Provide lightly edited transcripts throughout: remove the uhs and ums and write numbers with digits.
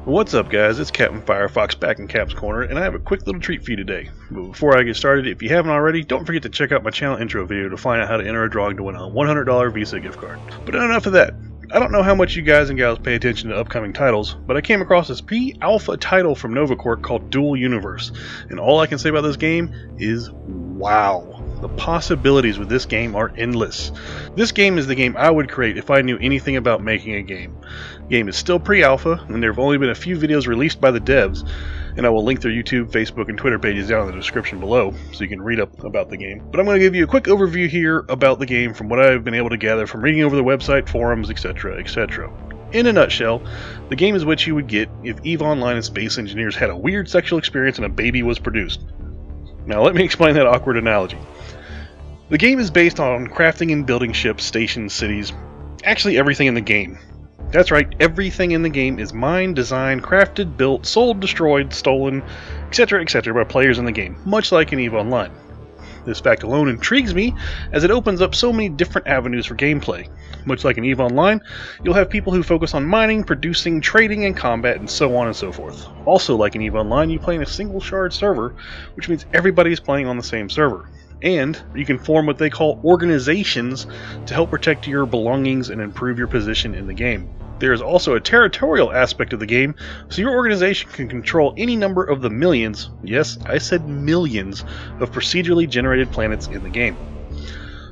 What's up, guys? It's Captain Firefox back in Cap's Corner, and I have a quick little treat for you today. But before I get started, if you haven't already, don't forget to check out my channel intro video to find out how to enter a drawing to win a $100 Visa gift card. But enough of that. I don't know how much you guys and gals pay attention to upcoming titles, but I came across this pre-alpha title from Novaquark called Dual Universe, and all I can say about this game is wow. The possibilities with this game are endless. This game is the game I would create if I knew anything about making a game. The game is still pre-alpha, and there have only been a few videos released by the devs, and I will link their YouTube, Facebook, and Twitter pages down in the description below, so you can read up about the game. But I'm going to give you a quick overview here about the game from what I've been able to gather from reading over the website, forums, etc., etc. In a nutshell, the game is what you would get if EVE Online and Space Engineers had a weird sexual experience and a baby was produced. Now let me explain that awkward analogy. The game is based on crafting and building ships, stations, cities, actually everything in the game. That's right, everything in the game is mined, designed, crafted, built, sold, destroyed, stolen, etc., etc. by players in the game, much like in EVE Online. This fact alone intrigues me, as it opens up so many different avenues for gameplay. Much like in EVE Online, you'll have people who focus on mining, producing, trading, and combat, and so on and so forth. Also, like in EVE Online, you play in a single shard server, which means everybody is playing on the same server. And you can form what they call organizations to help protect your belongings and improve your position in the game. There is also a territorial aspect of the game, so your organization can control any number of the millions, yes, I said millions, of procedurally generated planets in the game.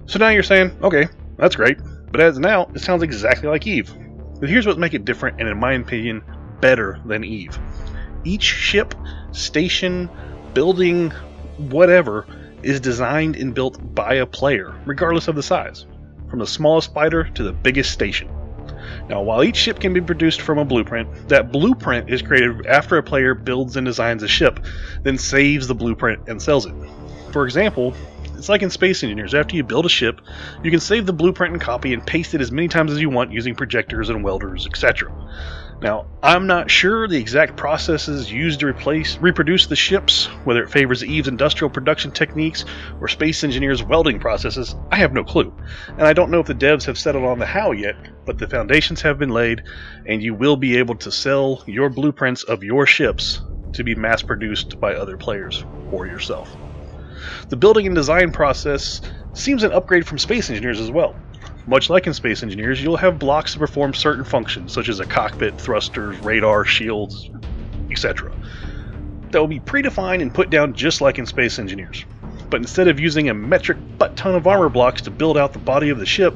So now you're saying, okay, that's great, but as of now, it sounds exactly like EVE. But here's what makes it different, and in my opinion, better than EVE. Each ship, station, building, whatever, is designed and built by a player, regardless of the size, from the smallest fighter to the biggest station. Now, while each ship can be produced from a blueprint, that blueprint is created after a player builds and designs a ship, then saves the blueprint and sells it. For example, it's like in Space Engineers. After you build a ship, you can save the blueprint and copy and paste it as many times as you want using projectors and welders, etc. Now, I'm not sure the exact processes used to reproduce the ships, whether it favors EVE's industrial production techniques or Space Engineers' welding processes. I have no clue, and I don't know if the devs have settled on the how yet, but the foundations have been laid, and you will be able to sell your blueprints of your ships to be mass-produced by other players or yourself. The building and design process seems an upgrade from Space Engineers as well. Much like in Space Engineers, you'll have blocks to perform certain functions, such as a cockpit, thrusters, radar, shields, etc. that will be predefined and put down just like in Space Engineers. But instead of using a metric butt-ton of armor blocks to build out the body of the ship,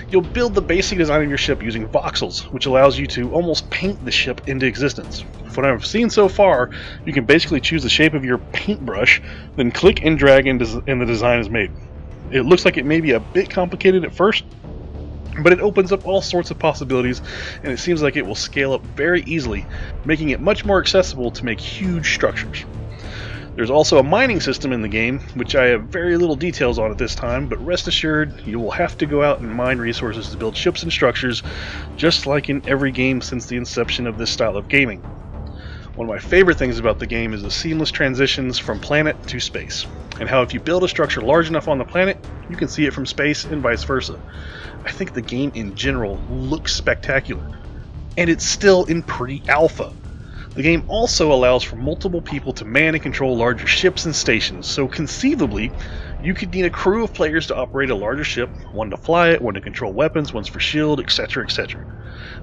you'll build the basic design of your ship using voxels, which allows you to almost paint the ship into existence. From what I've seen so far, you can basically choose the shape of your paintbrush, then click and drag and the design is made. It looks like it may be a bit complicated at first, but it opens up all sorts of possibilities, and it seems like it will scale up very easily, making it much more accessible to make huge structures. There's also a mining system in the game, which I have very little details on at this time, but rest assured, you will have to go out and mine resources to build ships and structures, just like in every game since the inception of this style of gaming. One of my favorite things about the game is the seamless transitions from planet to space, and how if you build a structure large enough on the planet, you can see it from space and vice versa. I think the game in general looks spectacular, and it's still in pre-alpha. The game also allows for multiple people to man and control larger ships and stations, so conceivably, you could need a crew of players to operate a larger ship, one to fly it, one to control weapons, one's for shield, etc., etc.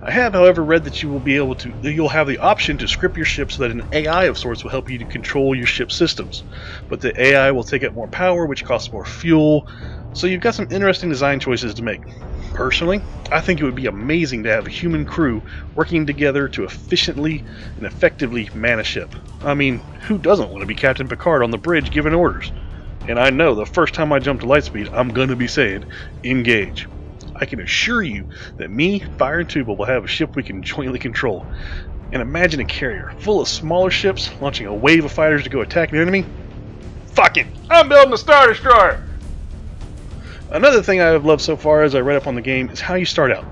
I have, however, read that you'll have the option to script your ship so that an AI of sorts will help you to control your ship systems, but the AI will take up more power, which costs more fuel, so you've got some interesting design choices to make. Personally, I think it would be amazing to have a human crew working together to efficiently and effectively man a ship. I mean, who doesn't want to be Captain Picard on the bridge giving orders? And I know the first time I jump to lightspeed, I'm going to be saying, engage. I can assure you that me, Fire, and Tuba will have a ship we can jointly control. And imagine a carrier full of smaller ships launching a wave of fighters to go attack an enemy. Fuck it! I'm building a Star Destroyer! Another thing I have loved so far as I read up on the game is how you start out.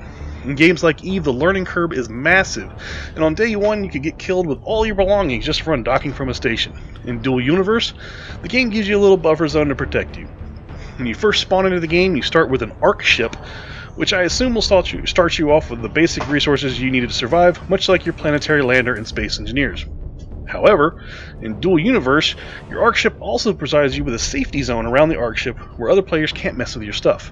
In games like EVE, the learning curve is massive, and on day one you could get killed with all your belongings just for undocking from a station. In Dual Universe, the game gives you a little buffer zone to protect you. When you first spawn into the game, you start with an ARC ship, which I assume will start you off with the basic resources you need to survive, much like your planetary lander and space engineers. However, in Dual Universe, your Ark ship also provides you with a safety zone around the Ark ship where other players can't mess with your stuff.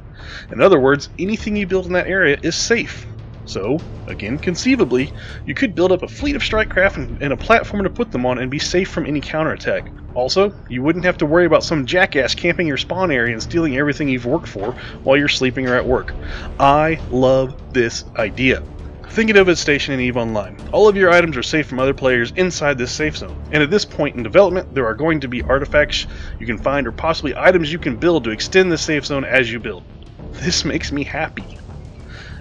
In other words, anything you build in that area is safe. So, again, conceivably, you could build up a fleet of strike craft and a platform to put them on and be safe from any counterattack. Also, you wouldn't have to worry about some jackass camping your spawn area and stealing everything you've worked for while you're sleeping or at work. I love this idea. Think of it as Station and EVE Online. All of your items are safe from other players inside this safe zone. And at this point in development, there are going to be artifacts you can find or possibly items you can build to extend the safe zone as you build. This makes me happy.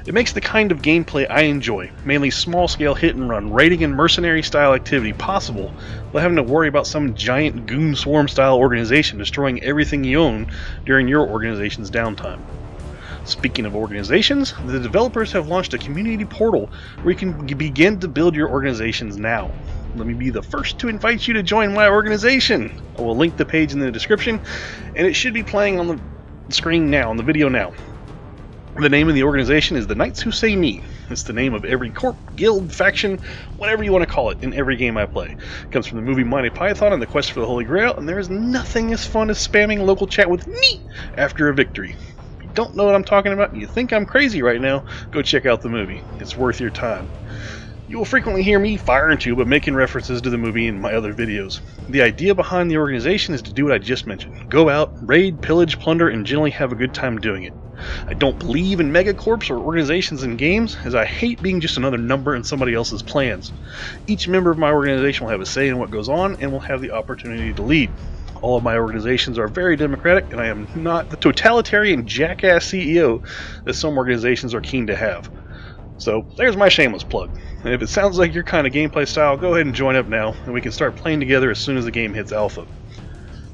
It makes the kind of gameplay I enjoy, mainly small-scale hit-and-run, raiding and mercenary-style activity, possible without having to worry about some giant goon swarm-style organization destroying everything you own during your organization's downtime. Speaking of organizations, the developers have launched a community portal where you can begin to build your organizations now. Let me be the first to invite you to join my organization. I will link the page in the description, and it should be playing on the screen now, on the video now. The name of the organization is the Knights Who Say Me. It's the name of every corp, guild, faction, whatever you want to call it, in every game I play. It comes from the movie Monty Python and the Quest for the Holy Grail, and there is nothing as fun as spamming local chat with me after a victory. If you don't know what I'm talking about and you think I'm crazy right now, go check out the movie. It's worth your time. You will frequently hear me fire into but making references to the movie in my other videos. The idea behind the organization is to do what I just mentioned. Go out, raid, pillage, plunder, and generally have a good time doing it. I don't believe in megacorps or organizations in games, as I hate being just another number in somebody else's plans. Each member of my organization will have a say in what goes on and will have the opportunity to lead. All of my organizations are very democratic, and I am not the totalitarian jackass CEO that some organizations are keen to have. So there's my shameless plug. And if it sounds like your kind of gameplay style, go ahead and join up now, and we can start playing together as soon as the game hits alpha.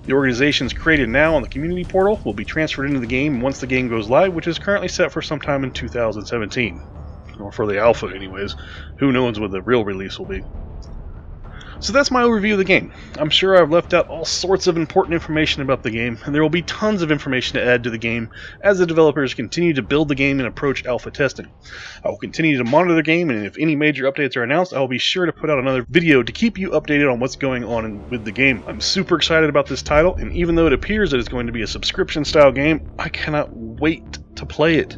The organizations created now on the community portal will be transferred into the game once the game goes live, which is currently set for sometime in 2017. Or for the alpha anyways. Who knows what the real release will be. So that's my overview of the game. I'm sure I've left out all sorts of important information about the game, and there will be tons of information to add to the game as the developers continue to build the game and approach alpha testing. I will continue to monitor the game, and if any major updates are announced, I will be sure to put out another video to keep you updated on what's going on with the game. I'm super excited about this title, and even though it appears that it's going to be a subscription-style game, I cannot wait to play it.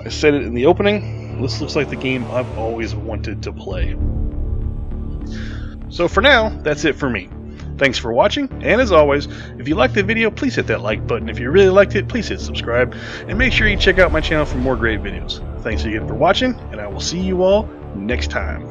I said it in the opening, this looks like the game I've always wanted to play. So for now, that's it for me. Thanks for watching, and as always, if you liked the video, please hit that like button. If you really liked it, please hit subscribe, and make sure you check out my channel for more great videos. Thanks again for watching, and I will see you all next time.